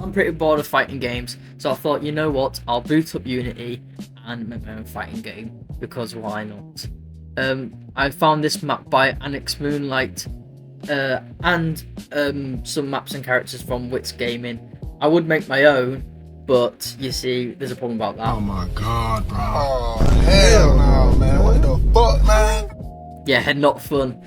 I'm pretty bored of fighting games, so I thought, you know what, I'll boot up Unity and make my own fighting game, because why not? I found this map by Annex Moonlight, and some maps and characters from Wits Gaming. I would make my own, but you see, there's a problem about that. Oh my god, bro. Oh, hell no, man. What the fuck, man? Yeah, not fun.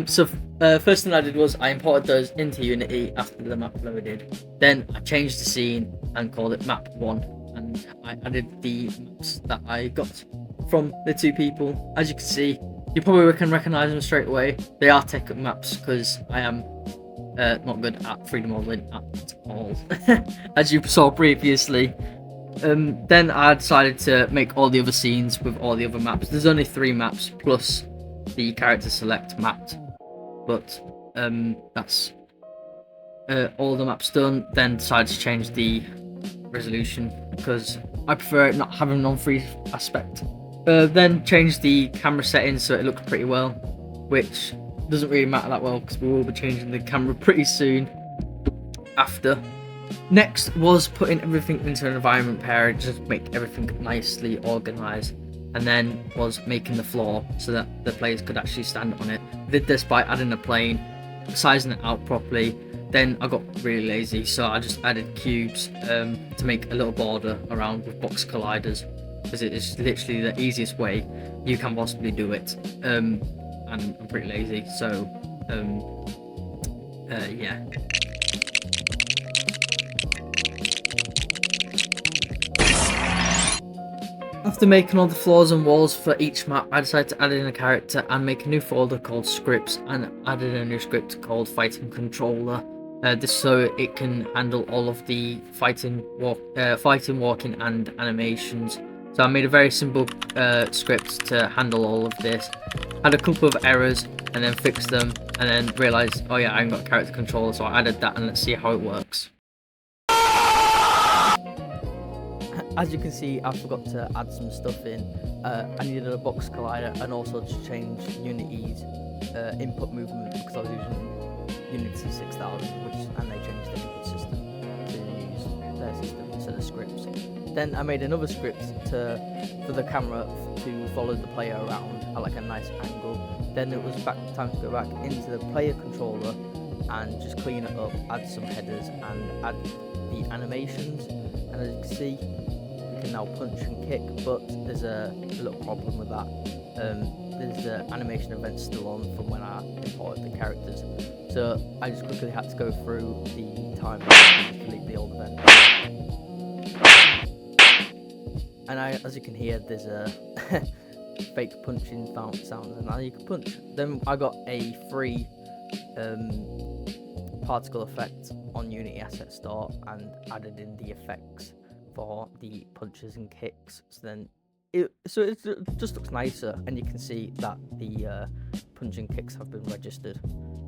So first thing I did was I imported those into Unity after the map loaded. Then I changed the scene and called it map 1, and I added the maps that I got from the two people. As you can see, you probably can recognize them straight away. They are tech maps, because I am not good at 3D modeling at all, as you saw previously. Then I decided to make all the other scenes with all the other maps. There's only 3 maps plus the character select mapped, but that's all the maps done. Then decided to change the resolution because I prefer it not having non-free aspect. Then changed the camera settings so it looks pretty well, which doesn't really matter that well because we will be changing the camera pretty soon after. Next was putting everything into an environment pair, just make everything nicely organized, and then was making the floor so that the players could actually stand on it. Did this by adding a plane, sizing it out properly. Then I got really lazy, so I just added cubes to make a little border around with box colliders, because it is literally the easiest way you can possibly do it. And I'm pretty lazy, so yeah. After making all the floors and walls for each map, I decided to add in a character and make a new folder called scripts, and added a new script called fighting controller. This so it can handle all of the fighting, walking, and animations. So I made a very simple script to handle all of this. Had a couple of errors and then fixed them, and then realised, oh yeah, I haven't got a character controller, so I added that, and let's see how it works. As you can see, I forgot to add some stuff in. I needed a box collider and also to change Unity's input movement, because I was using Unity 6000, and they changed the input system to use their system instead of scripts. Then I made another script for the camera to follow the player around at like a nice angle. Then it was time to go back into the player controller and just clean it up, add some headers and add the animations. And as you can see, we can now punch and kick, but there's a little problem with that. There's an animation event still on from when I imported the characters, so I just quickly had to go through the timeline and delete the old event. And as you can hear, there's a fake punching sound, and now you can punch. Then I got a free particle effect on Unity Asset Store and added in the effects for the punches and kicks. So then it just looks nicer, and you can see that the punch and kicks have been registered.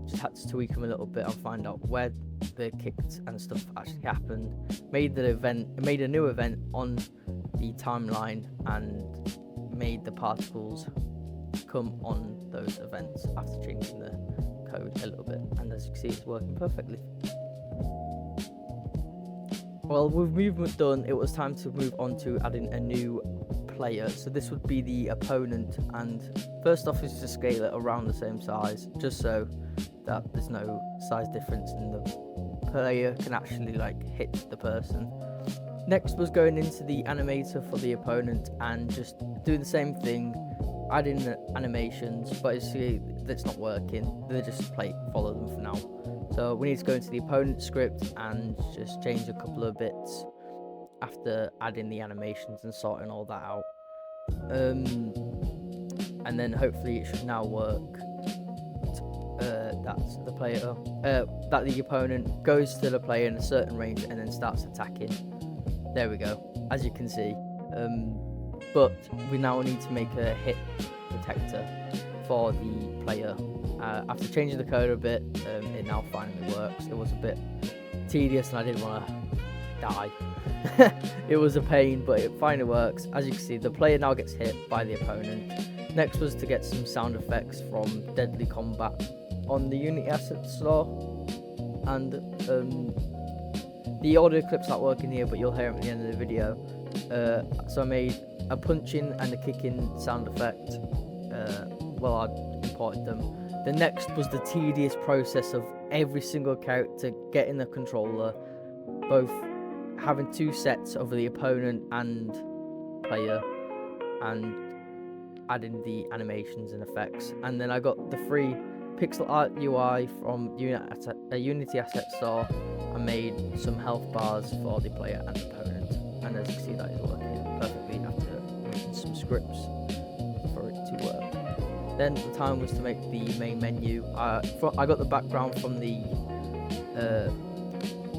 Just had to tweak them a little bit and find out where the kicks and stuff actually happened. Made a new event on the timeline and made the particles come on those events after changing the code a little bit, and as you can see, it's working perfectly. Well, with movement done, it was time to move on to adding a new player. So this would be the opponent, and first off is to scale it around the same size, just so that there's no size difference and the player can actually hit the person. Next was going into the animator for the opponent and just doing the same thing, adding the animations, but as you see, that's not working. They just follow them for now. So we need to go into the opponent script and just change a couple of bits after adding the animations and sorting all that out. And then hopefully it should now work. That's the player, that the opponent goes to the player in a certain range and then starts attacking. There we go, as you can see. But we now need to make a hit detector for the player. After changing the code a bit, it now finally works. It was a bit tedious and I didn't want to die. It was a pain, but it finally works. As you can see, the player now gets hit by the opponent. Next was to get some sound effects from Deadly Combat on the Unity Asset Store, and the audio clips not working here, but you'll hear them at the end of the video. So I made a punching and a kicking sound effect. Well, I imported them. The next was the tedious process of every single character getting the controller, both having 2 sets of the opponent and player, and adding the animations and effects. And then I got the free pixel art UI from Unity Asset Store. I made some health bars for the player and opponent, and as you can see, that is working perfectly after making some scripts for it to work. Then the time was to make the main menu. I got the background from the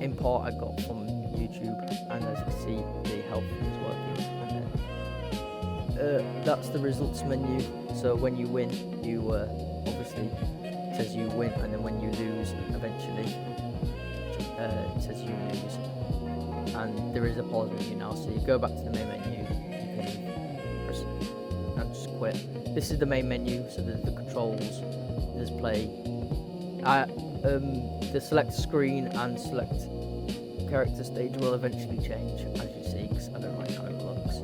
import I got from YouTube, and as you can see, the health is working. And then that's the results menu. So when you win, you obviously it says you win, and then when you lose, eventually it says you lose. And there is a pause menu now, so you go back to the main menu, you can press and just quit. This is the main menu, so there's the controls, there's play. The select screen and select character stage will eventually change, as you see, because I don't like how it looks.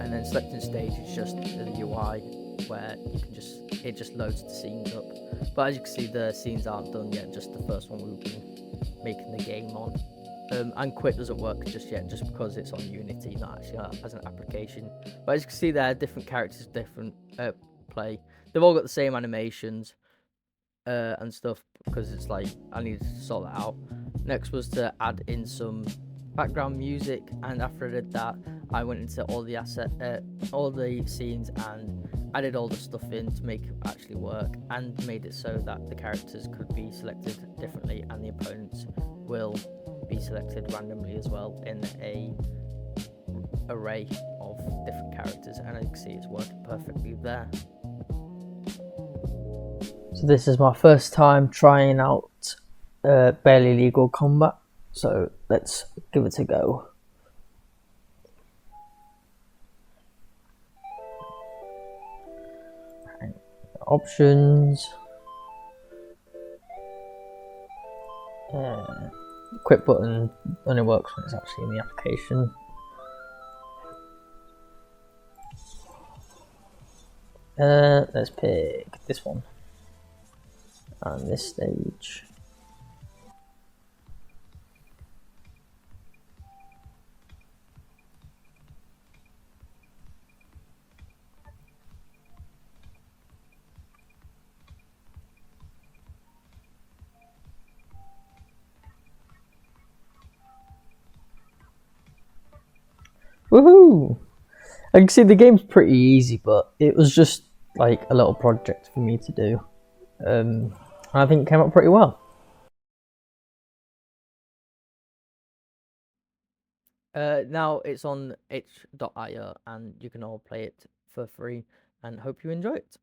And then selecting stage is just the UI, where you can it just loads the scenes up. But as you can see, the scenes aren't done yet, just the first one we've been making the game on. And quit doesn't work just yet, just because it's on Unity, not actually as an application. But as you can see there, different characters, different play. They've all got the same animations and stuff, because it's like, I needed to sort that out. Next was to add in some background music, and after I did that, I went into all the scenes and added all the stuff in to make it actually work, and made it so that the characters could be selected differently and the opponents will be selected randomly as well in a array of different characters, and as you can see, it's working perfectly there. So this is my first time trying out barely legal combat, so let's give it a go. Options. Quit button only works when it's actually in the application. Let's pick this one and this stage. Woohoo! I can see the game's pretty easy, but it was just like a little project for me to do. I think it came out pretty well. Now it's on itch.io, and you can all play it for free, and hope you enjoy it.